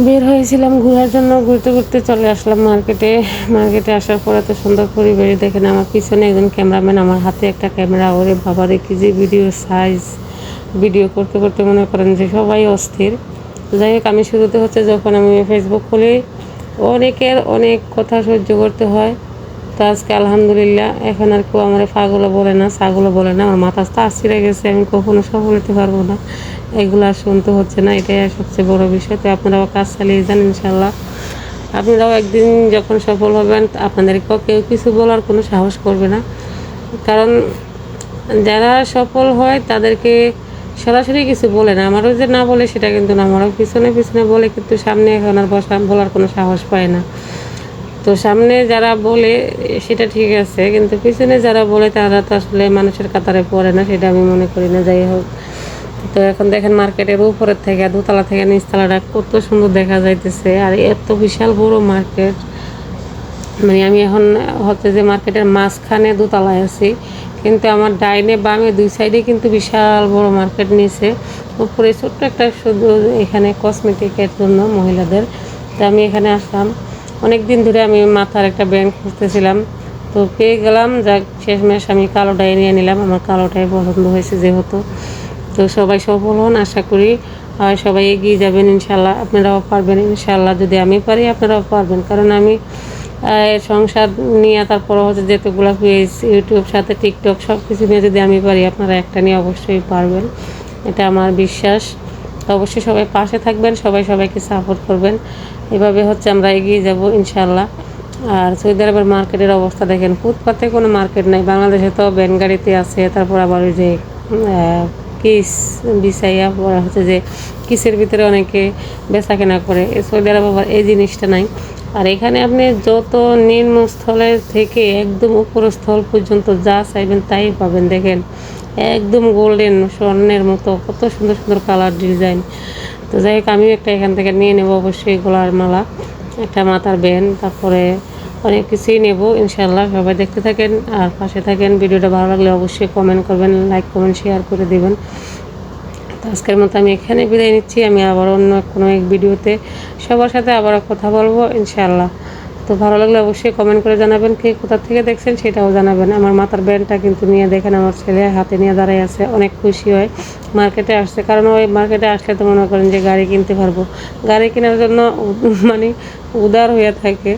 বের হয়েছিলাম ঘোরার জন্য, ঘুরতে ঘুরতে চলে আসলাম মার্কেটে আসার পরে এত সুন্দর পরিবেশ দেখেন। আমার পিছনে একজন ক্যামেরাম্যান, আমার হাতে একটা ক্যামেরা। ওরে বাবা রে, কি যে ভিডিও সাইজ! ভিডিও করতে করতে মনে করেন যে সবাই অস্থির। যাই হোক, আমি শুরুতে হচ্ছে যখন আমি ফেসবুক খুলি অনেকের অনেক কথা সহ্য করতে হয়। তো আজকে আলহামদুলিল্লাহ এখন আর কেউ আমার ফাগুলো বলে না, ছাগুলো বলে না। আমার মাথা তা ছিঁড়ে গেছে, আমি কখনো সফল হতে পারবো না, এগুলো আর শুনতে হচ্ছে না, এটাই সবচেয়ে বড় বিষয়। তো আপনারাও কাজ চালিয়ে যান ইনশাল্লাহ। আপনারাও একদিন যখন সফল হবেন আপনাদেরকেও কেউ কিছু বলার কোনো সাহস করবে না, কারণ যারা সফল হয় তাদেরকে সরাসরি কিছু বলে না। আমারও যে না বলে সেটা কিন্তু না, আমারও পিছনে পিছনে বলে, কিন্তু সামনে এখন আর বলার কোনো সাহস পায় না। তো সামনে যারা বলে সেটা ঠিক আছে, কিন্তু পিছনে যারা বলে তারা তো আসলে মানুষের কাতারে পড়ে না, সেটা আমি মনে করি না। যাই হোক, তো এখন দেখেন মার্কেটের উপরের থেকে, দোতলা থেকে নিচতলাটা কত সুন্দর দেখা যাইতেছে। আর এত বিশাল বড় মার্কেট, মানে আমি এখন হচ্ছে যে মার্কেটের মাঝখানে দোতলায় আছি, কিন্তু আমার ডাইনে বামে দুই সাইডে কিন্তু বিশাল বড় মার্কেট নিয়েছে। উপরে ছোট্ট একটা শুধু এখানে কসমেটিকের জন্য মহিলাদের। তো আমি এখানে আসলাম, অনেক দিন ধরে আমি মাথার একটা ব্যান্ড খুঁজতেছিলাম, তো পেয়ে গেলাম। যাক, শেষমেশ আমি কালোটাই নিয়ে নিলাম, আমার কালোটাই পছন্দ হয়েছে যেহেতু। তো সবাই সফল হন আশা করি, আর সবাই এগিয়ে যাবেন ইনশাল্লাহ। আপনারাও পারবেন ইনশাল্লাহ, যদি আমি পারি আপনারাও পারবেন। কারণ আমি সংসার নিয়ে, তারপরে হচ্ছে যেতগুলো পেজ, ইউটিউব সাথে টিকটক সব কিছু নিয়ে যদি আমি পারি, আপনারা একটা নিয়ে অবশ্যই পারবেন, এটা আমার বিশ্বাস। তো অবশ্যই সবাই পাশে থাকবেন, সবাই সবাইকে সাপোর্ট করবেন, এভাবে হচ্ছে আমরা এগিয়ে যাব ইনশাল্লাহ। আর সৌদি আরবের মার্কেটের অবস্থা দেখেন, ফুটপাতে কোনো মার্কেট নাই। বাংলাদেশে তো ভ্যান গাড়িতে আছে, তারপর আবার ওই যে কিস বিছাইয়া পড়া হচ্ছে যে কিসের ভিতরে অনেকে বেচা কেনা করে। সৌদি আরব আবার এই জিনিসটা নাই। আর এখানে আপনি যত নিম্নস্থলের থেকে একদম উপরস্থল পর্যন্ত যা চাইবেন তাই পাবেন। দেখেন একদম গোল্ডেন স্বর্ণের মতো কত সুন্দর সুন্দর কালার ডিজাইন। তো যাই হোক, আমিও একটা এখান থেকে নিয়ে নেব অবশ্যই, গলার মালা, একটা মাথার ব্যান্ড, তারপরে অনেক কিছুই নেব ইনশাল্লাহ। সবাই দেখতে থাকেন আর পাশে থাকেন। ভিডিওটা ভালো লাগলে অবশ্যই কমেন্ট করবেন, লাইক কমেন্ট শেয়ার করে দেবেন। তো আজকের মতো আমি এখানে বিদায় নিচ্ছি। আমি আবার অন্য কোনো এক ভিডিওতে সবার সাথে আবারও কথা বলবো ইনশাল্লাহ। তো ভালো লাগলে অবশ্যই কমেন্ট করে জানাবেন, কে কোথা থেকে দেখছেন সেটাও জানাবেন। আমার মাথার ব্যান্ডটা কিন্তু নিয়ে দেখেন, আমার ছেলে হাতে নিয়ে দাঁড়ায় আছে, অনেক খুশি হয়। মার্কেটে আসছে, কারণ ওই মার্কেটে আসলে তো মনে করেন যে গাড়ি কিনতে পারবো, গাড়ি কেনার জন্য মানে উদার হয়ে থাকে।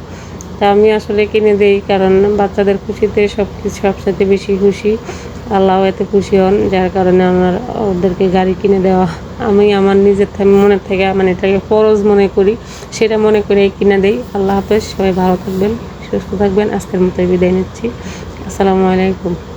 তা আমি আসলে কিনে দিই, কারণ বাচ্চাদের খুশিতে সব কিছু সবসাথে বেশি খুশি, আল্লাহ এতে খুশি হন, যার কারণে আমার ওদেরকে গাড়ি কিনে দেওয়া। আমি আমার নিজের মনের থেকে মানে এটাকে ফরজ মনে করি, সেটা মনে করে কিনে দেই। আল্লাহ হাফেজ, সবাই ভালো থাকবেন, সুস্থ থাকবেন। আজকের মতো বিদায় নিচ্ছি। আসসালামু আলাইকুম।